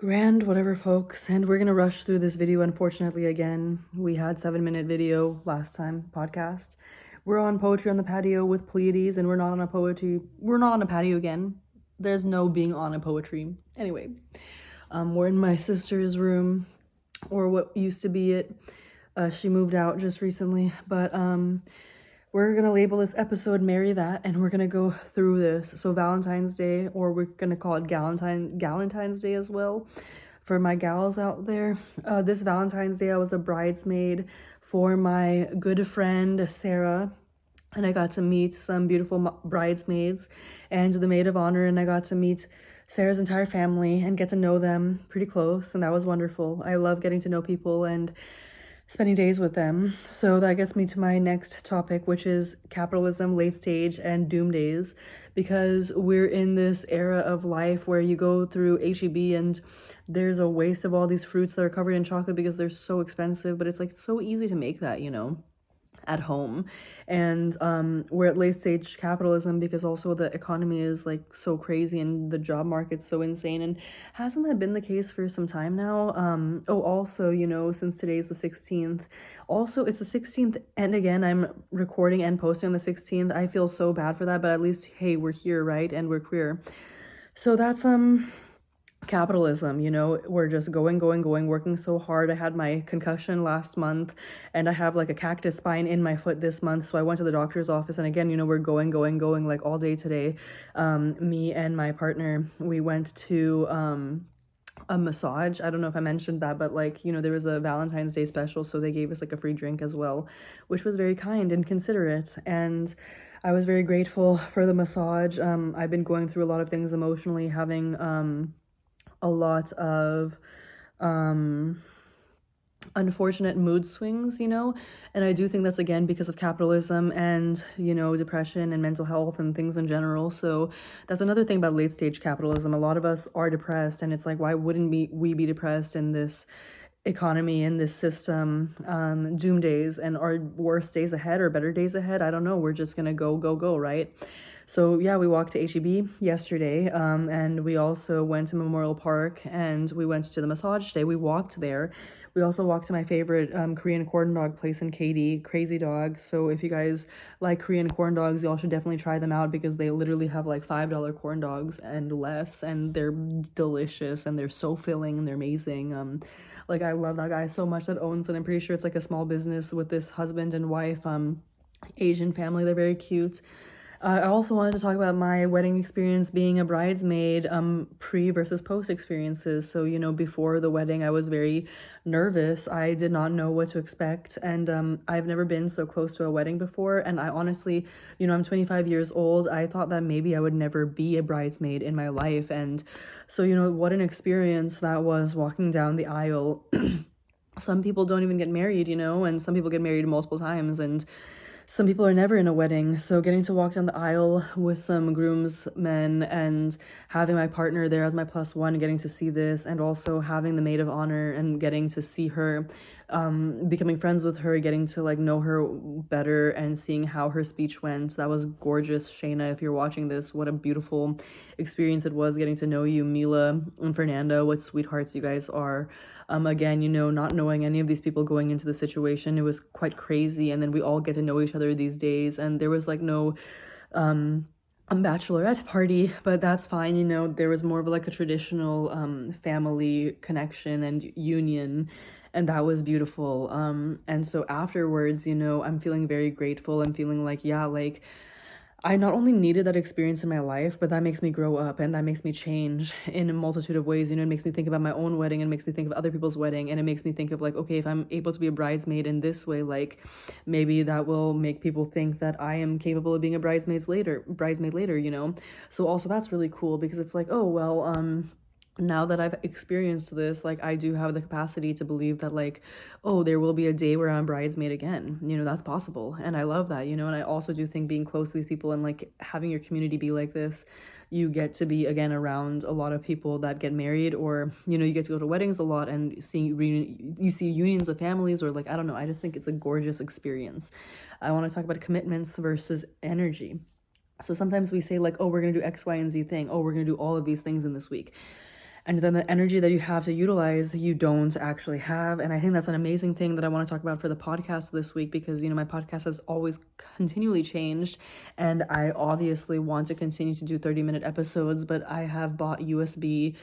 Grand whatever, folks, and we're gonna rush through this video. Unfortunately, again, we had 7-minute video last time podcast. We're on poetry on the patio with Pleiades, and we're not on a patio again. There's no being on a poetry. Anyway, we're in my sister's room, or what used to be it. She moved out just recently, but we're gonna label this episode Marry That, and we're gonna go through this. So Valentine's Day, or we're gonna call it Galentine's Day as well, for my gals out there. This Valentine's Day I was a bridesmaid for my good friend Sarah, and I got to meet some beautiful bridesmaids and the maid of honor, and I got to meet Sarah's entire family and get to know them pretty close, and that was wonderful. I love getting to know people and spending days with them. So that gets me to my next topic, which is capitalism, late stage, and doom days, because we're in this era of life where you go through HEB and there's a waste of all these fruits that are covered in chocolate because they're so expensive, but it's like so easy to make that, at home. And we're at late stage capitalism because also the economy is like so crazy and the job market's so insane. And hasn't that been the case for some time now? Also, since today's the 16th, also it's the 16th, and again, I'm recording and posting on the 16th. I feel so bad for that, but at least, hey, we're here, right? And we're queer. So that's capitalism. We're just going, working so hard. I had my concussion last month, and I have like a cactus spine in my foot this month, so I went to the doctor's office, and again, we're going like all day today. Me and my partner, we went to a massage. I don't know if I mentioned that, but there was a Valentine's Day special, so they gave us like a free drink as well, which was very kind and considerate, and I was very grateful for the massage. I've been going through a lot of things emotionally, having a lot of unfortunate mood swings, and I do think that's again because of capitalism and depression and mental health and things in general. So that's another thing about late stage capitalism. A lot of us are depressed, and it's like, why wouldn't we be depressed in this economy, in this system? Doom days, and our worst days ahead or better days ahead, I don't know. We're just gonna go, right? So yeah, we walked to HEB yesterday, and we also went to Memorial Park, and we went to the massage today. We walked there. We also walked to my favorite Korean corn dog place in Katy, Crazy Dog. So if you guys like Korean corn dogs, y'all should definitely try them out, because they literally have like $5 corn dogs and less, and they're delicious, and they're so filling, and they're amazing. Like, I love that guy so much that owns it. I'm pretty sure it's like a small business with this husband and wife, Asian family. They're very cute. I also wanted to talk about my wedding experience being a bridesmaid, pre versus post experiences. So, before the wedding, I was very nervous. I did not know what to expect. And I've never been so close to a wedding before. And I honestly, I'm 25 years old. I thought that maybe I would never be a bridesmaid in my life. And so, what an experience that was, walking down the aisle. Some people don't even get married, and some people get married multiple times. And some people are never in a wedding. So getting to walk down the aisle with some groomsmen and having my partner there as my plus one, getting to see this, and also having the maid of honor and getting to see her, becoming friends with her, getting to know her better, and seeing how her speech went. That was gorgeous. Shayna, if you're watching this, what a beautiful experience it was getting to know you. Mila and Fernando, what sweethearts you guys are. Again, not knowing any of these people going into the situation, it was quite crazy. And then we all get to know each other these days, and there was no bachelorette party, but that's fine. There was more of a traditional family connection and union, and that was beautiful. And so afterwards, I'm feeling very grateful. I'm feeling I not only needed that experience in my life, but that makes me grow up, and that makes me change in a multitude of ways. It makes me think about my own wedding, and makes me think of other people's wedding, and it makes me think of okay, if I'm able to be a bridesmaid in this way, maybe that will make people think that I am capable of being a bridesmaid later, So also that's really cool, because it's oh, well, now that I've experienced this, I do have the capacity to believe that oh, there will be a day where I'm a bridesmaid again. That's possible. And I love that, and I also do think being close to these people and having your community be like this, you get to be again around a lot of people that get married, or you get to go to weddings a lot and you see unions of families, or I don't know, I just think it's a gorgeous experience. I want to talk about commitments versus energy. So sometimes we say oh, we're gonna do X, Y, and Z thing. Oh, we're gonna do all of these things in this week. And then the energy that you have to utilize, you don't actually have. And I think that's an amazing thing that I want to talk about for the podcast this week, because, my podcast has always continually changed. And I obviously want to continue to do 30-minute episodes, but I have bought USB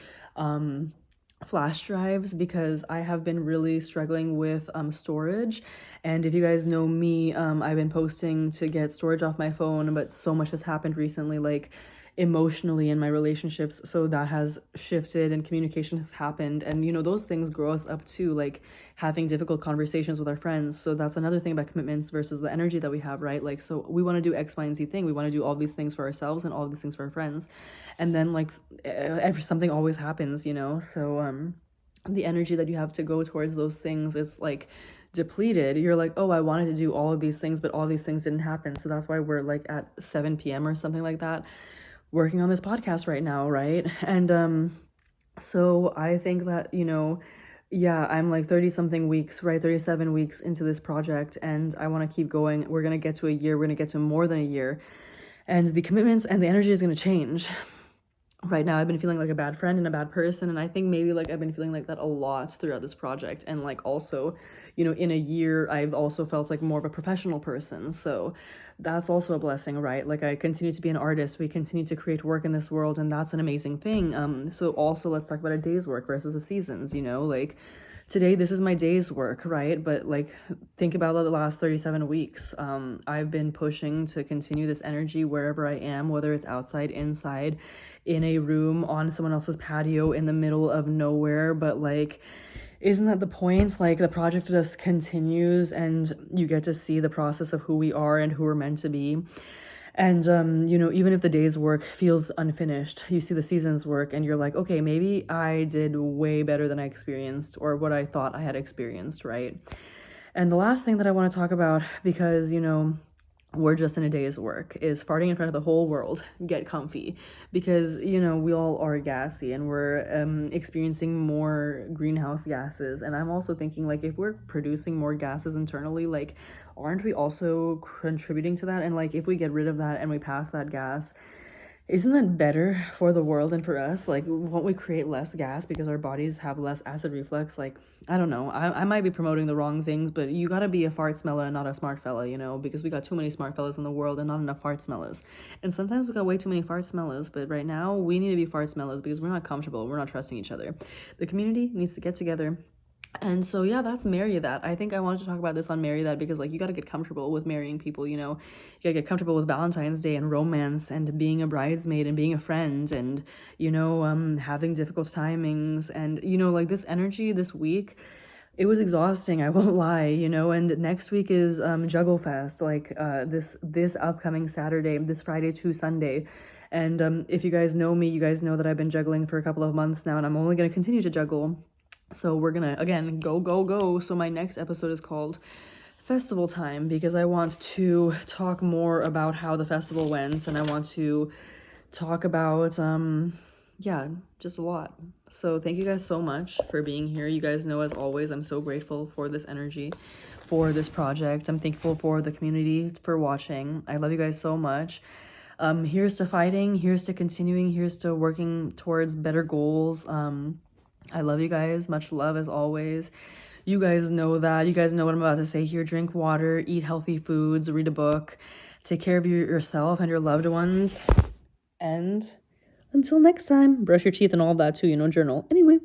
flash drives because I have been really struggling with storage. And if you guys know me, I've been posting to get storage off my phone, but so much has happened recently, like emotionally in my relationships, so that has shifted and communication has happened. And those things grow us up too, like having difficult conversations with our friends. So that's another thing about commitments versus the energy that we have, right? Like, so we want to do X, Y, and Z thing, we want to do all these things for ourselves and all these things for our friends, and then like something always happens, so the energy that you have to go towards those things is like depleted. You're like, oh, I wanted to do all of these things, but all these things didn't happen. So that's why we're like at 7 p.m. or something like that working on this podcast right now, right? And so I think that, yeah, I'm like 30 something weeks, right? 37 weeks into this project, and I want to keep going. We're going to get to a year, we're going to get to more than a year, and the commitments and the energy is going to change. Right now I've been feeling like a bad friend and a bad person, and I think maybe like I've been feeling like that a lot throughout this project. And like also, in a year I've also felt like more of a professional person, so that's also a blessing, right? Like I continue to be an artist, we continue to create work in this world, and that's an amazing thing. So also let's talk about a day's work versus a season's. Like today, this is my day's work, right? But like think about the last 37 weeks. I've been pushing to continue this energy wherever I am, whether it's outside, inside, in a room, on someone else's patio, in the middle of nowhere. But like, isn't that the point? Like the project just continues, and you get to see the process of who we are and who we're meant to be. And even if the day's work feels unfinished, you see the season's work and you're like, okay, maybe I did way better than I experienced, or what I thought I had experienced, right? And the last thing that I want to talk about, because we're just in a day's work, is farting in front of the whole world. Get comfy, because we all are gassy, and we're experiencing more greenhouse gases. And I'm also thinking, like, if we're producing more gases internally, like, aren't we also contributing to that? And like, if we get rid of that and we pass that gas, isn't that better for the world and for us? Like, won't we create less gas because our bodies have less acid reflux? Like, I don't know. I might be promoting the wrong things, but you gotta be a fart smeller and not a smart fella, because we got too many smart fellas in the world and not enough fart smellers. And sometimes we got way too many fart smellers, but right now we need to be fart smellers because we're not comfortable. We're not trusting each other. The community needs to get together. And so, yeah, that's Marry That. I think I wanted to talk about this on Marry That because, like, you got to get comfortable with marrying people, you got to get comfortable with Valentine's Day and romance and being a bridesmaid and being a friend and, having difficult timings. And, like, this energy this week, it was exhausting, I won't lie, and next week is Juggle Fest, like this upcoming Saturday, this Friday to Sunday. And if you guys know me, you guys know that I've been juggling for a couple of months now, and I'm only going to continue to juggle. So we're gonna, again, go. So my next episode is called Festival Time, because I want to talk more about how the festival went, and I want to talk about, yeah, just a lot. So thank you guys so much for being here. You guys know, as always, I'm so grateful for this energy, for this project. I'm thankful for the community for watching. I love you guys so much. Here's to fighting, here's to continuing, here's to working towards better goals. I love you guys. Much love as always. You guys know that. You guys know what I'm about to say here. Drink water, eat healthy foods, read a book, take care of yourself and your loved ones. And until next time, brush your teeth and all that too, journal. Anyway.